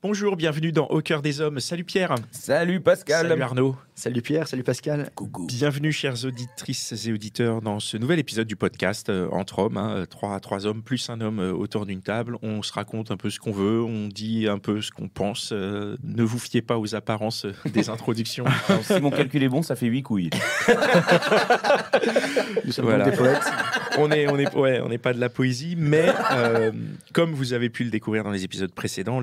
Bonjour, bienvenue dans Au cœur des hommes. Salut Pierre. Salut Pascal. Salut Arnaud. Salut Pierre, salut Pascal. Coucou. Bienvenue chères auditrices et auditeurs dans ce nouvel épisode du podcast Entre hommes, trois hommes plus un homme autour d'une table. On se raconte un peu ce qu'on veut, on dit un peu ce qu'on pense. Ne vous fiez pas aux apparences des introductions. Alors, si mon calcul est bon, ça fait 8 couilles. Nous sommes Voilà. donc des poètes. On n'est pas de la poésie, mais comme vous avez pu le découvrir dans les épisodes précédents,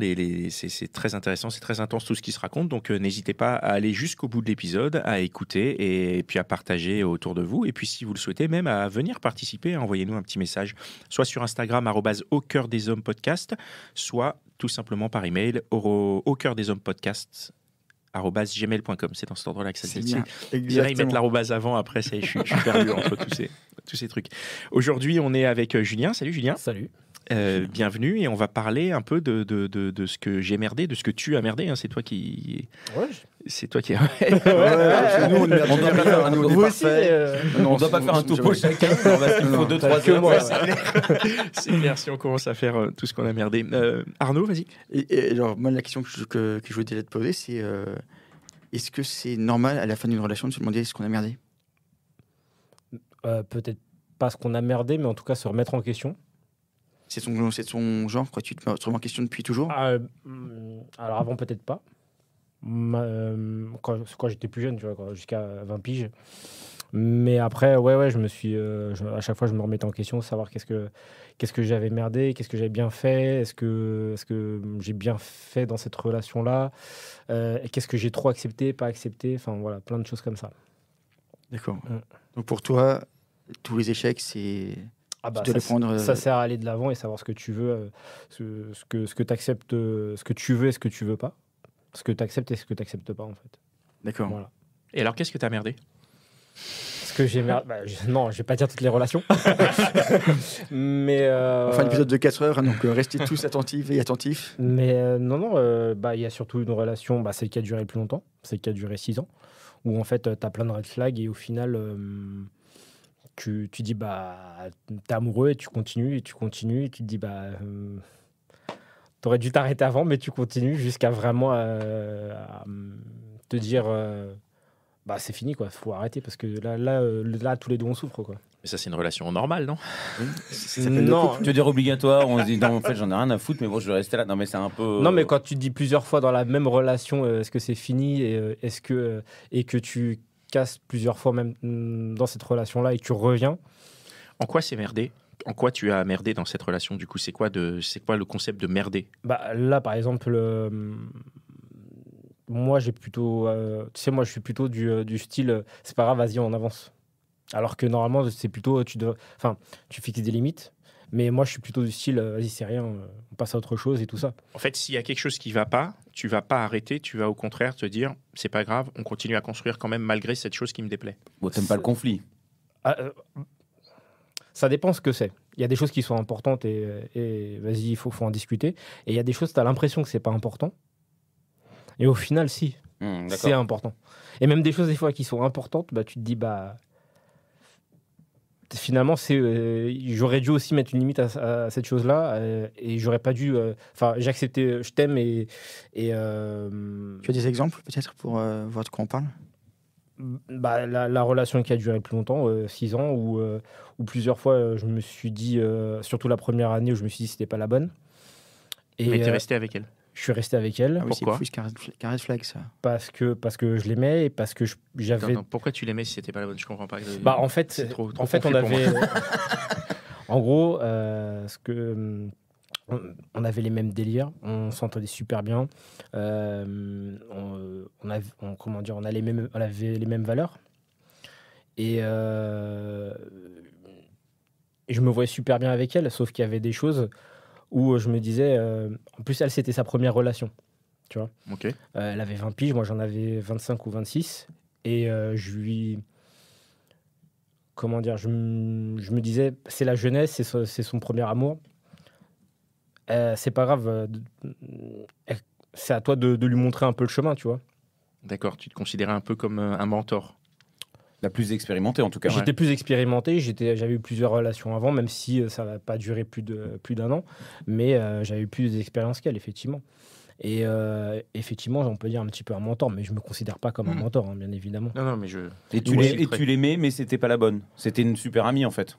c'est très intéressant, c'est très intense tout ce qui se raconte. Donc n'hésitez pas à aller jusqu'au bout de l'épisode, à écouter et puis à partager autour de vous. Et puis si vous le souhaitez, même à venir participer, envoyez-nous un petit message, soit sur Instagram @au cœur des hommes podcast, soit tout simplement par email au cœur des hommes podcast @gmail.com. C'est dans cet ordre-là que ça se dit. Je dirais mettre l'arrobase avant, après je suis perdu entre tous ces trucs. Aujourd'hui, on est avec Julien. Salut Julien. Salut. Bienvenue et on va parler un peu de ce que j'ai merdé, de ce que tu as merdé. Hein. C'est toi qui. Ouais. C'est toi qui. Nous, on ne On doit pas faire un topo. Vous aussi, On doit pas faire un topo chacun. Parce qu'il faut 2-3 heures. moi. C'est clair si on commence à faire tout ce qu'on a merdé. Arnaud, vas-y. Et alors, moi, la question que je voulais déjà te poser, c'est est-ce que c'est normal à la fin d'une relation de se demander ce qu'on a merdé? Peut-être pas ce qu'on a merdé, mais en tout cas se remettre en question. C'est son genre, quoi. Tu te remets en question depuis toujours? Alors avant, peut-être pas. Quand j'étais plus jeune, tu vois, jusqu'à 20 piges. Mais après, ouais, je me suis, à chaque fois, je me remettais en question, savoir qu'est-ce que j'avais merdé, qu'est-ce que j'avais bien fait, est-ce que j'ai bien fait dans cette relation-là, et qu'est-ce que j'ai trop accepté, pas accepté, enfin voilà, plein de choses comme ça. D'accord. Donc pour toi, tous les échecs, c'est... Tu dois les prendre, ça sert à aller de l'avant et savoir ce que tu veux, ce que tu acceptes, ce que tu veux et ce que tu veux pas. Ce que tu acceptes et ce que tu n'acceptes pas, en fait. D'accord. Voilà. Et alors, qu'est-ce que tu as merdé? Ce que j'ai merdé... non, je vais pas dire toutes les relations. Mais... Enfin, l'épisode de 4 heures, hein, donc restez tous attentifs et attentifs. Mais non, il y a surtout une relation, celle qui a duré le plus longtemps, celle qui a duré 6 ans, où en fait, tu as plein de red flags et au final... Tu dis, t'es amoureux et tu continues et tu te dis, t'aurais dû t'arrêter avant, mais tu continues jusqu'à vraiment te dire, c'est fini, quoi, faut arrêter parce que là, tous les deux, on souffre, quoi. Mais ça, c'est une relation normale, non? Non, Tu veux dire obligatoire, on se dit non, en fait, j'en ai rien à foutre, mais bon, je vais rester là. Non, mais c'est un peu. non, mais quand tu te dis plusieurs fois dans la même relation, est-ce que c'est fini et que tu casses plusieurs fois même dans cette relation-là et que tu reviens. En quoi c'est merdé? En quoi tu as merdé dans cette relation? Du coup, c'est quoi le concept de merder? Là, par exemple, moi, j'ai plutôt... moi, je suis plutôt du style, c'est pas grave, vas-y, on avance. Alors que normalement, c'est plutôt, tu fixes des limites. Mais moi, je suis plutôt du style, vas-y, c'est rien, on passe à autre chose et tout ça. En fait, s'il y a quelque chose qui va pas, tu vas pas arrêter, tu vas au contraire te dire, c'est pas grave, on continue à construire quand même malgré cette chose qui me déplaît. Bon, t'aimes pas le conflit. Ça dépend ce que c'est. Il y a des choses qui sont importantes et vas-y, il faut en discuter. Et il y a des choses, tu as l'impression que c'est pas important. Et au final, si, c'est important. Et même des choses, des fois, qui sont importantes, tu te dis, finalement, j'aurais dû aussi mettre une limite à cette chose-là et j'aurais pas dû. J'ai accepté, je t'aime et. Tu as des exemples peut-être pour voir de quoi on parle? La relation qui a duré plus longtemps, 6 ans, où plusieurs fois je me suis dit, surtout la première année où je me suis dit que c'était pas la bonne. Mais t'es resté avec elle? Je suis resté avec elle. Pourquoi? C'est plus qu'un red flag, ça. Parce que je l'aimais et parce que j'avais... Attends, pourquoi tu l'aimais si c'était pas la bonne? Je comprends pas. En fait, on avait... En gros, on avait les mêmes délires, on s'entendait super bien, on avait les mêmes valeurs. Et je me voyais super bien avec elle, sauf qu'il y avait des choses où je me disais... en plus, elle, c'était sa première relation, tu vois. Ok. Elle avait 20 piges, moi j'en avais 25 ou 26. Et je lui... Comment dire, je me disais, c'est la jeunesse, c'est son premier amour. C'est pas grave, c'est à toi de lui montrer un peu le chemin, tu vois. D'accord, tu te considérais un peu comme un mentor. La plus expérimentée, en tout cas. J'étais plus expérimenté, j'avais eu plusieurs relations avant, même si ça n'a pas duré plus d'un an, mais j'avais eu plus d'expérience qu'elle, effectivement. Et effectivement, on peut dire un petit peu un mentor, mais je me considère pas comme un mentor, hein, bien évidemment. Non, mais je. Et tu l'aimais, mais c'était pas la bonne. C'était une super amie, en fait.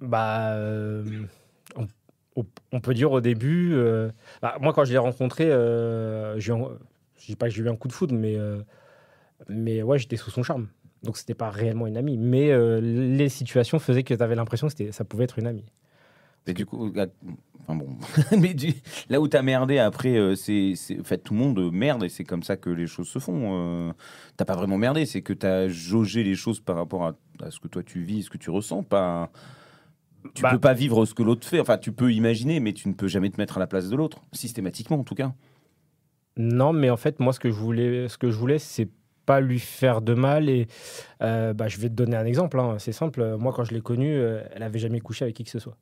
Bah, on peut dire au début. Moi, quand je l'ai rencontré, je dis pas que j'ai eu un coup de foudre, mais ouais, j'étais sous son charme. Donc, c'était pas réellement une amie. Mais les situations faisaient que tu avais l'impression que ça pouvait être une amie. Et du coup, enfin bon. Mais là où t'as merdé après, en fait, tout le monde merde et c'est comme ça que les choses se font. T'as pas vraiment merdé, c'est que t'as jaugé les choses par rapport à ce que toi tu vis, ce que tu ressens. Tu peux pas vivre ce que l'autre fait. Enfin, tu peux imaginer, mais tu ne peux jamais te mettre à la place de l'autre, systématiquement en tout cas. Non, mais en fait, moi, ce que je voulais, c'est pas lui faire de mal. Et je vais te donner un exemple. Hein, c'est simple. Moi, quand je l'ai connue, elle avait jamais couché avec qui que ce soit.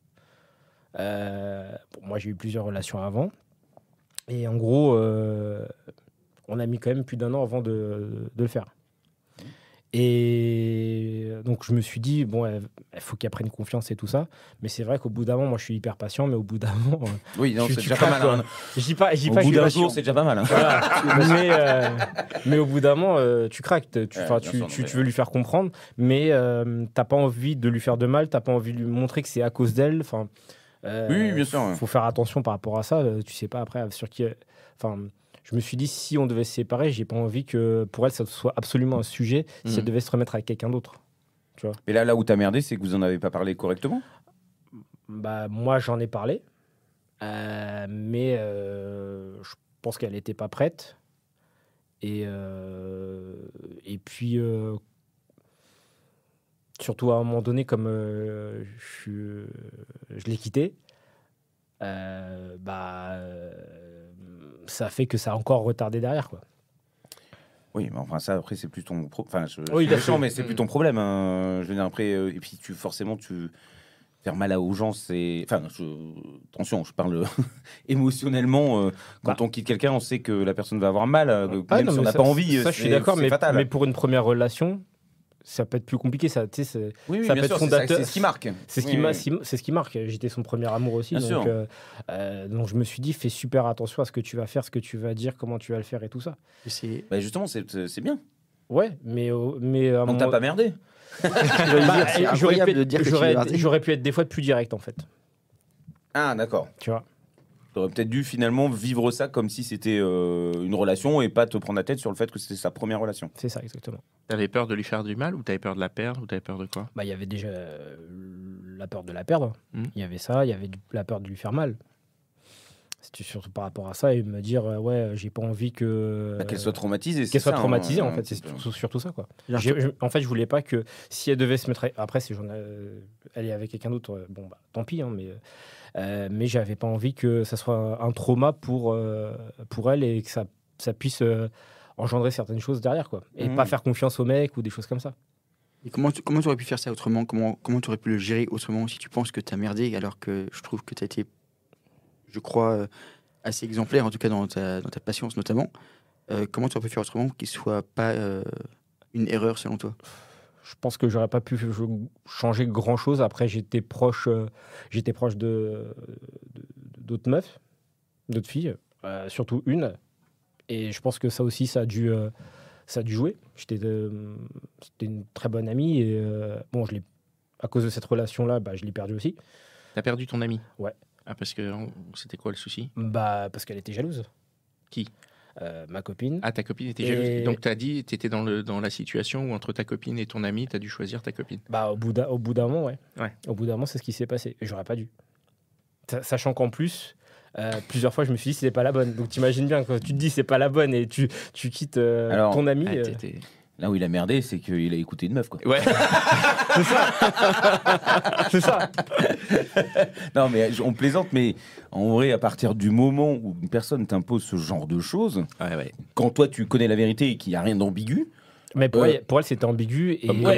Moi, j'ai eu plusieurs relations avant. Et en gros, on a mis quand même plus d'1 an avant de le faire. Et donc, je me suis dit, bon, il faut qu'elle prenne confiance et tout ça. Mais c'est vrai qu'au bout d'un moment, moi, je suis hyper patient, mais au bout d'un moment... Oui, non, c'est déjà pas mal. Hein. Je dis pas au bout d'un jour, c'est déjà pas mal. Hein. Voilà. mais au bout d'un moment, tu craques. Tu veux lui faire comprendre, mais t'as pas envie de lui faire de mal, t'as pas envie de lui montrer que c'est à cause d'elle. Enfin, oui, bien sûr. Faut faire attention par rapport à ça. Tu sais pas après sur qui... Enfin... Je me suis dit, si on devait se séparer, j'ai pas envie que pour elle, ça soit absolument un sujet si elle devait se remettre avec quelqu'un d'autre. Tu vois. Et là où t'as merdé, c'est que vous en avez pas parlé correctement. Bah, moi, j'en ai parlé. Mais je pense qu'elle n'était pas prête. Et puis, surtout à un moment donné, comme je l'ai quitté, ça fait que ça a encore retardé derrière, quoi. Oui, mais enfin ça après c'est plus ton oui, d'accord, mais c'est plus ton problème. Hein. Je veux dire après et puis forcément tu faire mal aux gens, c'est attention, je parle émotionnellement quand on quitte quelqu'un, on sait que la personne va avoir mal même si on n'a pas envie. Ça je suis d'accord, mais fatal. Pour une première relation, ça peut être plus compliqué, ça, tu sais, oui, ça peut être fondateur. C'est ce qui marque. C'est ce qui marque. J'étais son premier amour aussi, donc je me suis dit, fais super attention à ce que tu vas faire, ce que tu vas dire, comment tu vas le faire et tout ça. Justement, c'est bien. Ouais, mais donc t'as pas merdé. J'aurais pu être des fois plus direct en fait. Ah d'accord. Tu vois. T'aurais peut-être dû finalement vivre ça comme si c'était une relation et pas te prendre la tête sur le fait que c'était sa première relation. C'est ça, exactement. T'avais peur de lui faire du mal ou t'avais peur de la perdre ou t'avais peur de quoi? Il y avait déjà la peur de la perdre. Il y avait ça, il y avait la peur de lui faire mal. C'était surtout par rapport à ça et me dire j'ai pas envie que qu'elle soit traumatisée. Qu'elle soit traumatisée en fait, c'est surtout ça quoi. En fait, je voulais pas que si elle devait se mettre après si elle est avec quelqu'un d'autre, tant pis hein, mais j'avais pas envie que ça soit un trauma pour elle et que ça puisse engendrer certaines choses derrière quoi et pas faire confiance au mec ou des choses comme ça. Et comment tu aurais pu faire ça autrement? Comment tu aurais pu le gérer autrement si tu penses que tu as merdé alors que je trouve que tu as été, je crois, assez exemplaire, en tout cas dans ta patience notamment. Comment tu aurais pu faire autrement qu'il ne soit pas une erreur selon toi? Je pense que j'aurais pas pu changer grand-chose. Après, j'étais proche d'autres meufs, d'autres filles, surtout une. Et je pense que ça aussi, ça a dû jouer. C'était une très bonne amie. Et à cause de cette relation-là, je l'ai perdue aussi. T'as perdu ton amie? Ouais. Ah, parce que c'était quoi le souci? Parce qu'elle était jalouse. Qui? Ma copine. Ah, ta copine était jalouse. Donc, tu as dit, tu étais dans la situation où entre ta copine et ton ami, tu as dû choisir ta copine. Au bout d'un moment, ouais. Au bout d'un moment, c'est ce qui s'est passé. Et j'aurais pas dû. Sachant qu'en plus, plusieurs fois, je me suis dit, c'est pas la bonne. Donc, t'imagines bien, quand tu te dis, c'est pas la bonne et tu quittes ton ami. Là où il a merdé, c'est qu'il a écouté une meuf, quoi. Ouais. C'est ça. C'est ça. Non, mais on plaisante, mais en vrai, à partir du moment où une personne t'impose ce genre de choses, quand toi, tu connais la vérité et qu'il n'y a rien d'ambigu... Mais pour elle, c'était ambigu. Et pour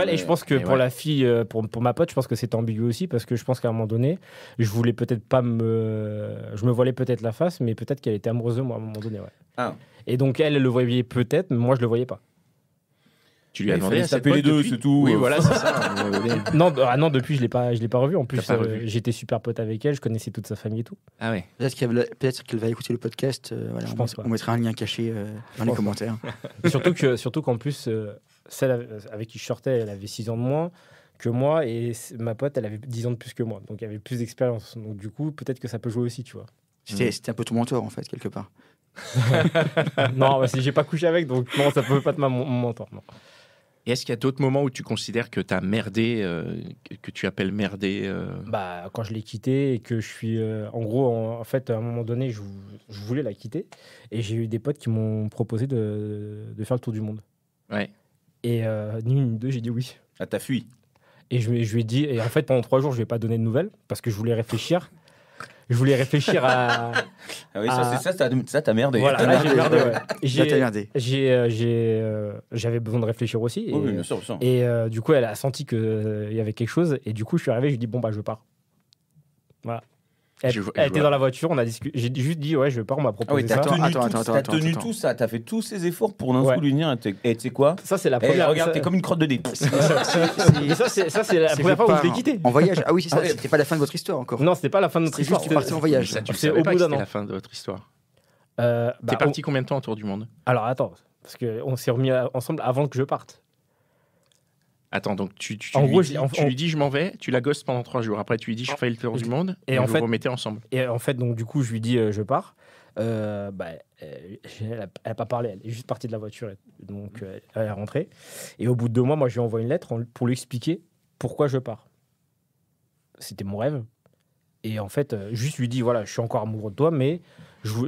elle, et je pense que pour la fille, pour ma pote, je pense que c'était ambigu aussi, parce que je pense qu'à un moment donné, je voulais peut-être pas je me voilais peut-être la face, mais peut-être qu'elle était amoureuse de moi à un moment donné, ouais. Ah. Et donc, elle le voyait peut-être, mais moi, je le voyais pas. Tu lui as Il demandé fallait à cette taper les pote deux, depuis c'est tout. Oui, voilà, c'est ça. Non, depuis, je l'ai pas revu. En plus, pas revu. j'étais super pote avec elle, je connaissais toute sa famille et tout. Ah ouais. Peut-être qu'elle va écouter le podcast. Voilà, Je on, pense pas. on mettra un lien caché dans les pense pas. commentaires. Surtout qu'en plus, celle avec qui je sortais, elle avait 6 ans de moins que moi, et ma pote, elle avait 10 ans de plus que moi. Donc, il y avait plus d'expérience. Donc, du coup, peut-être que ça peut jouer aussi, tu vois. C'était un peu ton mentor, en fait, quelque part. Non, bah, j'ai pas couché avec, donc non, ça peut pas être mon mentor. Non. Et est-ce qu'il y a d'autres moments où tu considères que tu as merdé, que tu appelles merdé Bah, quand je l'ai quittée et que je suis... en gros, en fait, à un moment donné, je voulais la quitter. Et j'ai eu des potes qui m'ont proposé de faire le tour du monde. Ouais. Et ni une ni deux, j'ai dit oui. Ah, t'as fui. Et je lui ai dit... Et en fait, pendant 3 jours, je lui ai pas donné de nouvelles parce que je voulais réfléchir. Je voulais réfléchir à... Ah oui, ça, t'as merdé. Voilà, T'as là, j'ai merdé, merdé, ouais. Là, t'as merdé. J'avais besoin de réfléchir aussi. Et, Oui, bien sûr, bien sûr. et du coup, elle a senti qu'il y avait quelque chose. Et du coup, je suis arrivé, je lui ai dit, bon, bah, je pars. Voilà. Elle Je était vois. dans la voiture, on a discuté. J'ai juste dit, ouais, je pars, on m'a Ah proposé oui, ça. t'as tenu tout ça, t'as fait tous ces efforts pour d'un Ouais. coup lui dire, et tu sais quoi Ça, c'est la Eh, première. regarde, ça- t'es comme une crotte de dé. Et ça, c'est la première fois où je l'ai quitté. En voyage. Ah oui, c'est ça. Ah ouais. C'était pas la fin de votre histoire encore. Non, c'était pas la fin de notre C'est histoire. juste que tu partais en voyage. Ça, tu le C'est savais au pas bout que d'un c'était an. la fin de votre histoire. Bah, T'es parti combien de temps autour du monde Alors, attends, parce qu'on s'est remis ensemble avant que je parte. Attends, donc tu En lui gros, dis, en- tu lui dis je m'en vais, tu la gosses pendant 3 jours. Après, tu lui dis je fais le tour du monde Et et en vous fait- vous remettez ensemble. Et en fait, donc, du coup, je lui dis, je pars. Bah, elle a pas parlé, elle est juste partie de la voiture. Donc, elle est rentrée. Et au bout de 2 mois, moi, je lui ai envoyé une lettre pour lui expliquer pourquoi je pars. C'était mon rêve. Et en fait, juste lui dis, voilà, je suis encore amoureux de toi, mais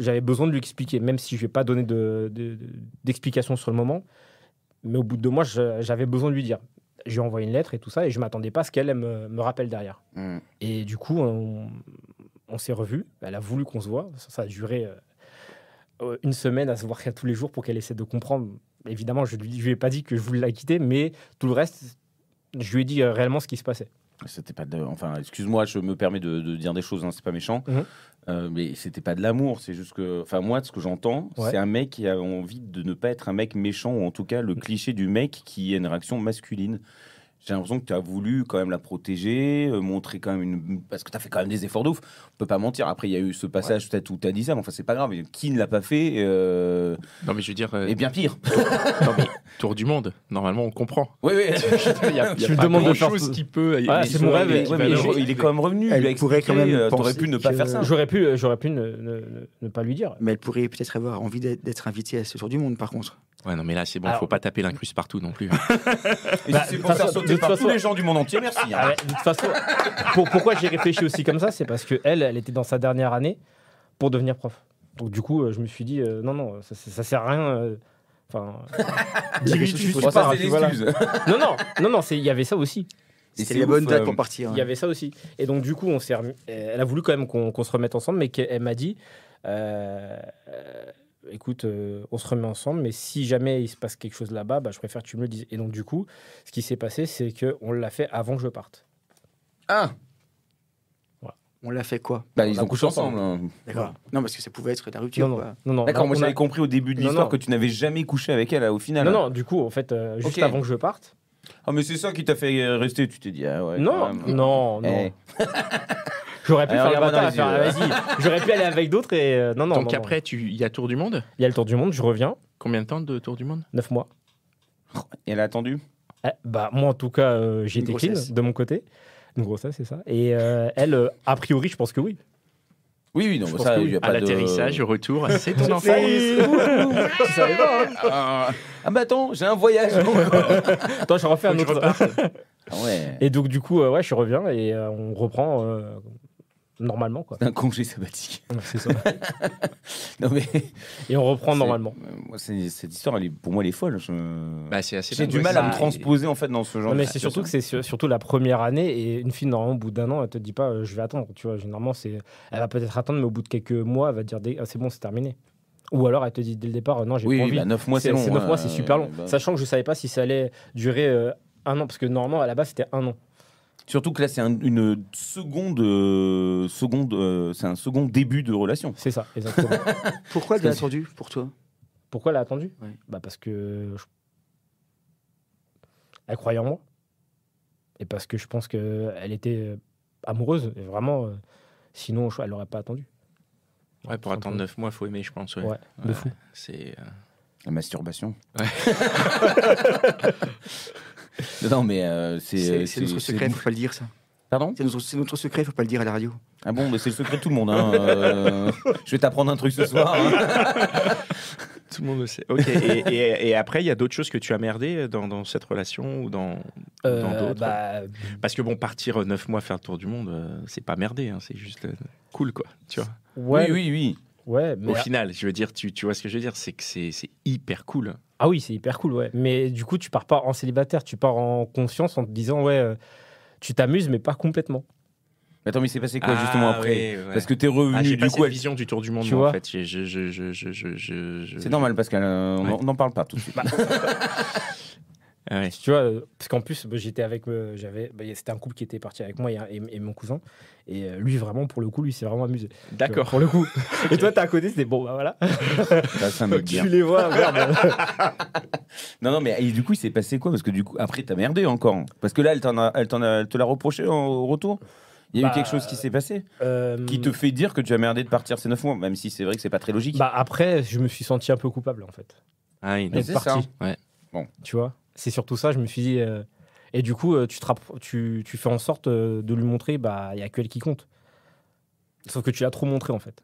j'avais besoin de lui expliquer, même si je ne vais pas donner d'explication sur le moment. Mais au bout de 2 mois, j'avais besoin de lui dire. Je lui ai envoyé une lettre et tout ça, et je ne m'attendais pas à ce qu'elle me rappelle derrière. Mm. Et du coup, on s'est revus. Elle a voulu qu'on se voit. Ça a duré 1 semaine à se voir tous les jours pour qu'elle essaie de comprendre. Évidemment, je lui ai pas dit que je voulais la quitter, mais tout le reste, je lui ai dit réellement ce qui se passait. C'était pas de... Enfin, excuse-moi, je me permets de dire des choses, hein, c'est pas méchant. Mhm. Mais c'était pas de l'amour, c'est juste que... Enfin, moi, ce que j'entends, Ouais. c'est un mec qui a envie de ne pas être un mec méchant, ou en tout cas, le cliché du mec qui a une réaction masculine. J'ai l'impression que tu as voulu quand même la protéger, montrer quand même une... Parce que tu as fait quand même des efforts de ouf. On peut pas mentir. Après, il y a eu ce passage peut-être où tu as dit ça, mais enfin, c'est pas grave. Qui ne l'a pas fait Non, mais je veux dire, Et bien pire. non, mais tour du monde, normalement, on comprend. Oui, oui. Il y a, Tu pas me demandes de faire grand-chose tout. qui peut. Ah, c'est mon rêve, Ouais, mais il est quand même revenu. Elle il a pourrait expliqué, quand même t'aurais penser pu ne pas que- faire ça. J'aurais pu ne pas lui dire. Mais elle pourrait peut-être avoir envie d'être invitée à ce tour du monde, par contre. Ouais, non, mais là, c'est bon, Alors- faut pas taper l'incruste partout non plus. Et Bah, si c'est de pour toute faire façon- sauter de par toute tous façon- les gens du monde entier, merci. hein. Ah ouais, de toute façon, pourquoi j'ai réfléchi aussi comme ça, c'est parce que elle était dans sa dernière année pour devenir prof. Donc du coup, je me suis dit non, ça sert à rien. Enfin, Bon, Bon, ça, pars, c'est puis voilà. l'excuse. non, il y avait ça aussi. Et C'était c'est la bonne ouf, date pour partir. Il y avait ça aussi. Et donc, du coup, elle a voulu quand même qu'on se remette ensemble, mais qu'elle m'a dit écoute, on se remet ensemble, mais si jamais il se passe quelque chose là-bas, bah, je préfère que tu me le dises. Et donc, du coup, ce qui s'est passé, c'est qu'on l'a fait avant que je parte. Ah, On l'a fait quoi bah, ils a ont couché couché ensemble. hein. D'accord. Non, parce que ça pouvait être la rupture. Non, quoi. non. D'accord, moi on a- j'avais compris au début de Non, l'histoire non. que tu n'avais jamais couché avec elle au final. Non, du coup, en fait, juste Ok. avant que je parte. Ah, mais c'est ça qui t'a fait rester. Tu t'es dit, ah ouais. Non, quand même. non. Eh. J'aurais pu Alors, faire le regarde-moi bâtard, dans les vas-y. J'aurais pu aller avec d'autres et non. Donc non. après, il y a tour du monde. Il y a le tour du monde, je reviens, Combien de temps de tour du monde 9 mois. Et elle a attendu. Bah, moi, en tout cas, j'ai Une été clean grossesse. de mon côté. Une grossesse, c'est ça. Et elle, a priori, je pense que oui. Oui, non, Je mais pense ça, que il oui. y a pas À de- l'atterrissage, au retour, c'est ton enfant. Tu savais pas, hein. Ah, bah attends, j'ai un voyage. Attends, je refais un Faut que je autre. Ah ouais. Et donc, du coup, ouais, je reviens et on reprend normalement, quoi. Un congé sabbatique. C'est ça. Non, mais. Et on reprend normalement. Moi, cette histoire, pour moi, elle est folle. Bah, c'est assez J'ai dingue, du ouais. mal à me Ça- transposer en fait dans ce genre Non, mais de c'est surtout que situation. c'est surtout la première année et une fille, normalement, au bout d'1 an, elle te dit pas je vais attendre. Tu vois, généralement, elle va peut-être attendre, mais au bout de quelques mois, elle va te dire ah, c'est bon, c'est terminé. Ou alors elle te dit dès le départ non, j'ai Oui, pas envie. bah, 9 mois, c'est long. 9 mois, c'est super long. bah. Sachant que je savais pas si ça allait durer 1 an, parce que normalement, à la base, c'était 1 an. Surtout que là, c'est une seconde. C'est un second début de relation. C'est ça, exactement. Pourquoi elle l'a attendu pour toi Pourquoi elle a attendu Ouais. Bah parce que elle croyait en moi. Et parce que je pense qu'elle était amoureuse, et vraiment, sinon elle n'aurait pas attendu. Ouais, pour attendre 9 mois, il faut aimer, je pense. Ouais, de fou. C'est. La masturbation. Ouais. Non, mais C'est notre secret, faut pas le dire ça. Pardon ? C'est notre secret, faut pas le dire à la radio. Ah bon, mais c'est le secret de tout le monde. Hein. Je vais t'apprendre un truc ce soir. Hein. Tout le monde le sait. Ok. Et après, il y a d'autres choses que tu as merdé dans cette relation ou dans d'autres. Parce que bon, partir 9 mois faire le tour du monde, c'est pas merdé, hein, c'est juste cool, quoi. Tu vois. Ouais, Oui. Ouais, mais Au final, je veux dire, tu vois ce que je veux dire, c'est que c'est hyper cool. Ah oui, c'est hyper cool, ouais. Mais du coup, tu pars pas en célibataire, tu pars en conscience en te disant, tu t'amuses, mais pas complètement. Attends, mais c'est passé quoi justement après ? Ouais. Parce que t'es revenu j'ai du pas coup. cette vision du tour du monde, Tu moi, vois. en fait. C'est normal, Pascal. On n'en parle pas tout de suite. Ouais. Tu vois, parce qu'en plus, j'étais avec, c'était un couple qui était parti avec moi et mon cousin. Et lui, vraiment, pour le coup, lui, s'est vraiment amusé. D'accord. Pour le coup. Et toi, t'es à côté, c'était bon, bah voilà. Ça me bien. Tu les vois, merde. Non, mais et du coup, il s'est passé quoi ? Parce que du coup, après, t'as merdé encore. Parce que là, elle te l'a reproché au retour. Il y a eu quelque chose qui s'est passé qui te fait dire que tu as merdé de partir ces 9 mois, même si c'est vrai que c'est pas très logique. Après, je me suis senti un peu coupable, en fait. Ah oui, d'être c'est parti. ça. Ouais. Bon. Tu vois, c'est surtout ça, je me suis dit. Et du coup, tu fais en sorte de lui montrer, il y a que elle qui compte. Sauf que tu l'as trop montré, en fait.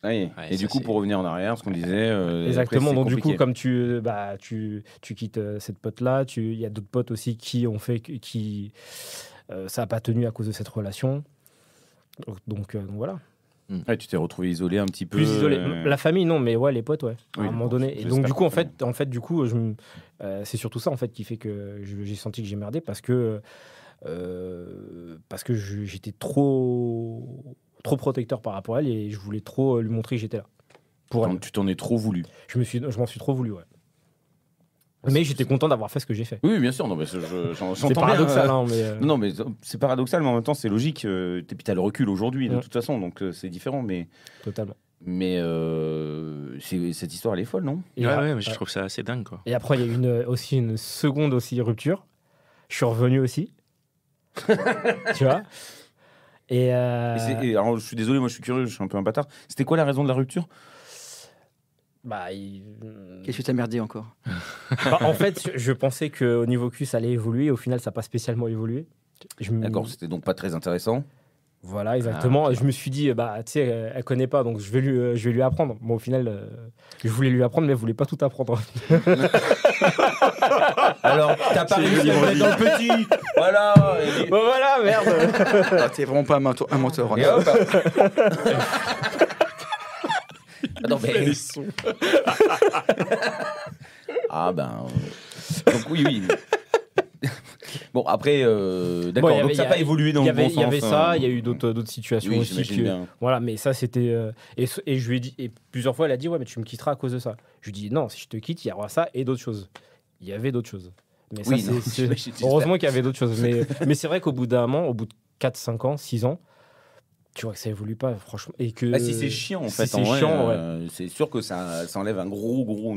Oui. Ouais, Et ça, du coup, c'est- pour revenir en arrière, ce qu'on disait. Exactement. après, Donc c'est du coup, compliqué. comme tu quittes cette pote-là, il y a d'autres potes aussi qui ont fait ça n'a pas tenu à cause de cette relation. Donc voilà. Ouais, tu t'es retrouvé isolé un petit peu. Plus isolé. La famille, non, mais ouais, les potes, ouais. À Oui, un moment bon, donné. Et j'espère donc du coup, en forcément. fait, du coup, c'est surtout ça en fait qui fait que j'ai senti que j'ai merdé parce que j'étais trop protecteur par rapport à elle et je voulais trop lui montrer que j'étais là. Pour elle. Donc, tu t'en es trop voulu. Je m'en suis trop voulu, ouais. Mais j'étais content d'avoir fait ce que j'ai fait. Oui, bien sûr. Non, mais C'est j'entends paradoxal, bien. hein, mais. Non, mais c'est paradoxal, mais en même temps, c'est logique. Et puis, t'as le recul aujourd'hui, de Ouais. toute façon, donc c'est différent. Mais Totalement. cette histoire, elle est folle, non ? Et, Ouais, mais je trouve ça assez dingue, quoi. et après, il y a eu aussi une seconde rupture. Je suis revenu aussi. Tu vois. Et, Alors, je suis désolé, moi, je suis curieux, je suis un peu un bâtard. C'était quoi la raison de la rupture ? Qu'est-ce que t'as merdé encore? En fait, je pensais qu'au niveau cul, ça allait évoluer. Au final, ça n'a pas spécialement évolué. D'accord, c'était donc pas très intéressant. Voilà, exactement. ok. Je me suis dit, tu sais, elle connaît pas, donc je vais lui apprendre. Bon, au final, je voulais lui apprendre, mais elle voulait pas tout apprendre. Alors, t'as pas réussi à le mettre dans le petit. Voilà. Bon, voilà, merde. Ah, t'es vraiment pas un mentor. Et hop. Non, mais... Ah ben... Donc oui. Bon, après, d'accord, Bon, donc ça n'a pas évolué dans Il y le bon avait, sens. il y avait ça, il y a eu d'autres situations Oui, aussi. j'imagine bien. Voilà, mais ça, c'était... et je lui ai dit, et plusieurs fois, elle a dit, ouais, mais tu me quitteras à cause de ça. Je lui ai dit, non, si je te quitte, il y aura ça et d'autres choses. Il y avait d'autres choses. Mais Oui, ça, non, c'est... j'imagine. Heureusement qu'il y avait d'autres choses. Mais c'est vrai qu'au bout d'un moment, au bout de 4, 5 ans, 6 ans, tu vois que ça évolue pas, franchement. Et que... Ah, si c'est chiant, en si fait. c'est en vrai, chiant, c'est sûr que ça enlève une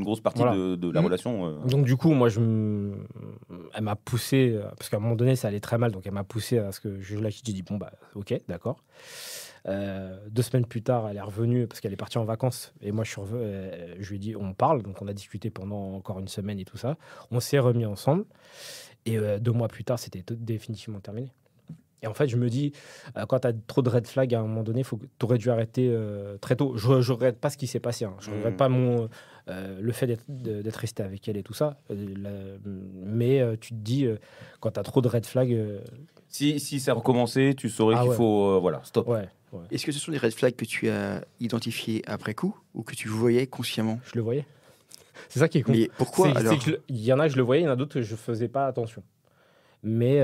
grosse partie Voilà. de la relation. Donc du coup, moi, elle m'a poussé, parce qu'à un moment donné, ça allait très mal, donc elle m'a poussé à ce que je la quitte. J'ai dit, bon, ok, d'accord. 2 semaines plus tard, elle est revenue, parce qu'elle est partie en vacances, et moi, je lui ai dit, on parle, donc on a discuté pendant encore une semaine et tout ça. On s'est remis ensemble, et 2 mois plus tard, c'était définitivement terminé. Et en fait, je me dis, quand tu as trop de red flags, à un moment donné, tu aurais dû arrêter très tôt. Je ne regrette pas ce qui s'est passé. Hein. Je ne regrette pas le fait d'être resté avec elle et tout ça. Mais tu te dis, quand tu as trop de red flags... Si ça recommençait, tu saurais qu'il faut... voilà, stop. Ouais. Est-ce que ce sont des red flags que tu as identifiés après coup ou que tu voyais consciemment? Je le voyais. C'est ça qui est con. Mais pourquoi alors? Il y en a, je le voyais, il y en a d'autres que je ne faisais pas attention. Mais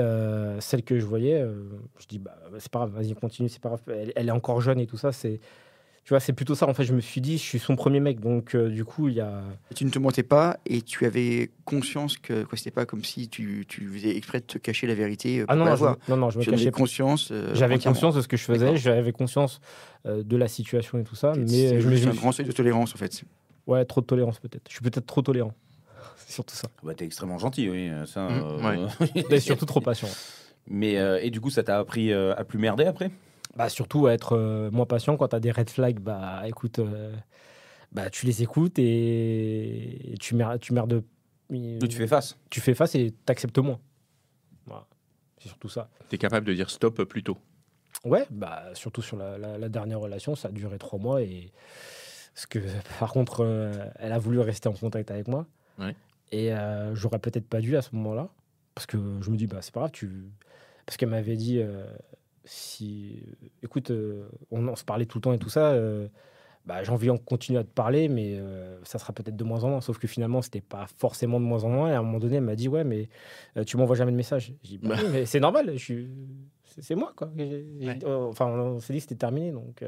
celle que je voyais, je dis, c'est pas grave, vas-y, continue, c'est pas grave. Elle est encore jeune et tout ça. Tu vois, c'est plutôt ça. En fait, je me suis dit, je suis son premier mec. Donc, du coup, il y a... Et tu ne te mentais pas et tu avais conscience que c'était pas comme si tu faisais exprès de te cacher la vérité pour Ah non, pas la je voir. me Tu cachais avais pas. conscience. J'avais entièrement. conscience de ce que je faisais, D'accord. j'avais conscience de la situation et tout ça. C'est Mais juste un grand seuil de tolérance en fait. ouais, trop de tolérance peut-être. Je suis peut-être trop tolérant. C'est surtout ça. Bah, t'es extrêmement gentil, oui. Ça, Et surtout trop patient. Mais et du coup, ça t'a appris à plus merder après? Bah, surtout à être moins patient quand tu as des red flags. Bah, écoute, bah, tu les écoutes et tu merdes. Tu fais face. Tu fais face et t'acceptes moins. Voilà. C'est surtout ça. Tu es capable de dire stop plus tôt. Ouais, bah, surtout sur la dernière relation, ça a duré 3 mois. Et... Parce que, par contre, elle a voulu rester en contact avec moi. Ouais. Et j'aurais peut-être pas dû à ce moment-là. Parce que je me dis, bah, c'est pas grave. Parce qu'elle m'avait dit, écoute, on se parlait tout le temps et tout ça. Bah, j'ai envie de continuer à te parler, mais ça sera peut-être de moins en moins. Sauf que finalement, c'était pas forcément de moins en moins. Et à un moment donné, elle m'a dit, ouais, mais tu m'envoies jamais de message. J'ai dit, bah, oui, mais c'est normal. C'est moi, quoi. Enfin, on s'est dit que c'était terminé, donc...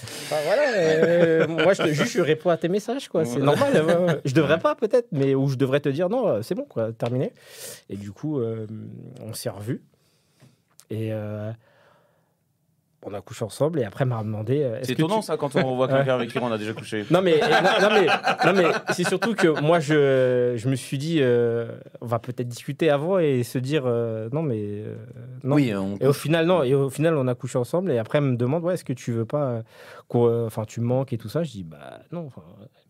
Enfin, voilà, moi je réponds à tes messages, quoi. C'est normal. Ouais. Je devrais pas, peut-être, mais ou je devrais te dire non, c'est bon, quoi, terminé. Et du coup, on s'est revus. Et on a couché ensemble. Et après, elle m'a demandé. C'est étonnant, ça, quand on voit quelqu'un avec qui on a déjà couché. Non, mais c'est surtout que moi, je me suis dit, on va peut-être discuter avant et se dire, non, mais. Non. Oui, et au final, non. Et au final, on a couché ensemble. Et après, elle me demande, ouais, est-ce que tu veux pas. Enfin, tu me manques et tout ça. Je dis, bah, non.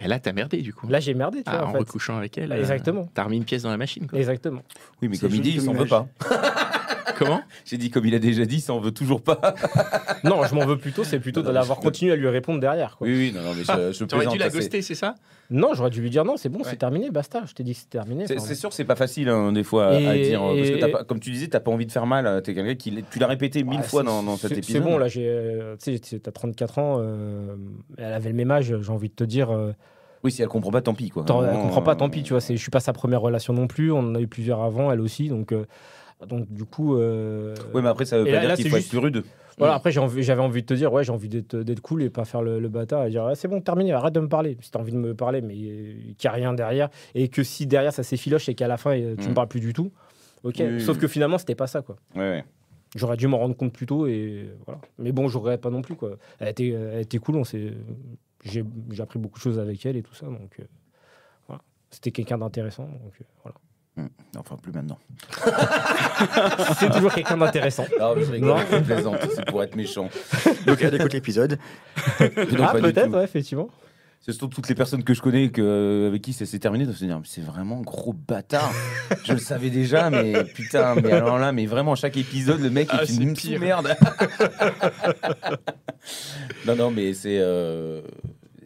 Mais là, t'as merdé, du coup. Là, j'ai merdé, tu vois. En recouchant avec elle. Exactement. T'as remis une pièce dans la machine, quoi. Exactement. Oui, mais comme il dit, il s'en veut pas. Comment? J'ai dit, comme il a déjà dit, il s'en veut toujours pas. Non, je m'en veux plutôt, c'est plutôt d'avoir continué à lui répondre derrière, quoi. Oui, non, mais je T'aurais plaisante. dû la ghoster, c'est ça? Non, j'aurais dû lui dire non, c'est bon, c'est terminé, basta. Je t'ai dit que c'est terminé. C'est sûr, c'est pas facile, hein, des fois, à dire. Parce que, comme tu disais, t'as pas envie de faire mal. T'es quelqu'un qui. Tu l'as répété 1000 fois dans cet épisode. C'est bon, là, t'as 34 ans, elle avait le même âge, j'ai envie de te dire. Oui, si elle comprend pas, tant pis, quoi. Elle comprend pas, tant pis, tu vois. Je suis pas sa première relation non plus, on en a eu plusieurs avant, elle aussi, donc du coup. Oui, mais après, ça veut pas dire qu'il faut être plus rude. Voilà, après, j'avais envie de te dire, ouais, j'ai envie d'être cool et pas faire le bâtard et dire, c'est bon, terminé, arrête de me parler. Si t'as envie de me parler, mais qu'il n'y a rien derrière, et que si derrière ça s'effiloche et qu'à la fin tu me parles plus du tout, ok. Oui. Sauf que finalement, c'était pas ça, quoi. Ouais. J'aurais dû m'en rendre compte plus tôt et voilà. Mais bon, je regrette pas non plus, quoi. Elle était cool, j'ai appris beaucoup de choses avec elle et tout ça, donc voilà. C'était quelqu'un d'intéressant, donc voilà. Enfin, plus maintenant. C'est toujours quelqu'un d'intéressant. Non, mais je rigole, je plaisante, c'est pour être méchant. Donc, elle écoute l'épisode. Peut-être, ouais, effectivement. C'est surtout toutes les personnes que je connais avec qui ça s'est terminé de se dire, c'est vraiment un gros bâtard. Je le savais déjà, mais putain, mais alors là, mais vraiment, chaque épisode, le mec est une sous-merde. Non, mais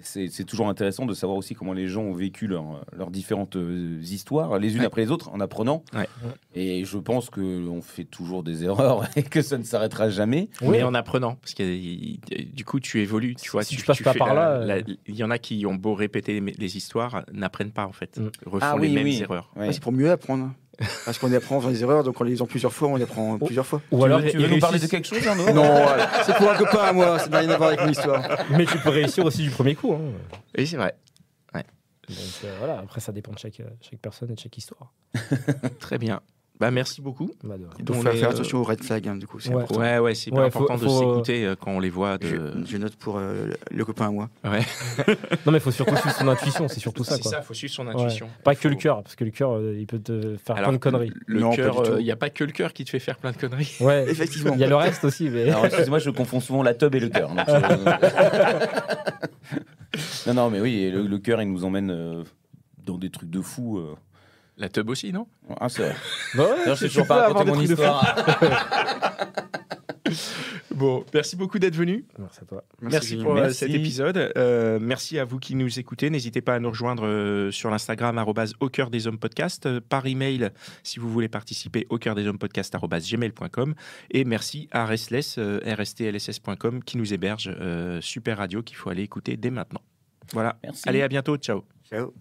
c'est toujours intéressant de savoir aussi comment les gens ont vécu leurs différentes histoires, les unes après les autres, en apprenant. Ouais. Et je pense qu'on fait toujours des erreurs et que ça ne s'arrêtera jamais. Mais en apprenant, parce que du coup, tu évolues. Tu vois, si tu passes pas par là... Il y en a qui ont beau répéter les histoires, n'apprennent pas, en fait. Refont oui, les mêmes erreurs. Ouais, c'est pour mieux apprendre. Parce qu'on apprend en faisant des erreurs, donc en les faisant plusieurs fois, on les apprend plusieurs fois. Ou alors, tu veux nous parler de quelque chose, Arnaud? Non, voilà. C'est pour un copain à moi, ça n'a rien à voir avec mon histoire. Mais tu peux réussir aussi du premier coup. Hein. Oui, c'est vrai. Ouais. Donc voilà, après ça dépend de chaque personne et de chaque histoire. Très bien. Bah, merci beaucoup. Bah, de rien. Il faut faire attention aux red flags, hein, du coup. C'est important. Ouais, c'est pas important de s'écouter quand on les voit. Je note pour le copain à moi. Ouais. Non, mais il faut surtout suivre son intuition, c'est surtout ça. C'est ça, il faut suivre son intuition. Ouais. Pas que le cœur, parce que le cœur, il peut te faire plein de conneries. Le cœur, il n'y a pas que le cœur qui te fait faire plein de conneries. Ouais, effectivement. Il y a le reste aussi. Mais... Alors, excusez-moi, je confonds souvent la teub et le cœur. Non, mais oui, le cœur, il nous emmène dans des trucs de fou. La teub aussi, non? Ah, c'est vrai. Bah ouais, je sais toujours pas raconter mon histoire. Bon, merci beaucoup d'être venu. Merci à toi. Merci pour cet épisode. Merci à vous qui nous écoutez. N'hésitez pas à nous rejoindre sur l'Instagram @au cœur des hommes podcast, par email si vous voulez participer au cœur des hommes podcast @gmail.com. Et merci à Restless, rstlss.com qui nous héberge. Super radio qu'il faut aller écouter dès maintenant. Voilà. Merci. Allez, à bientôt. Ciao. Ciao.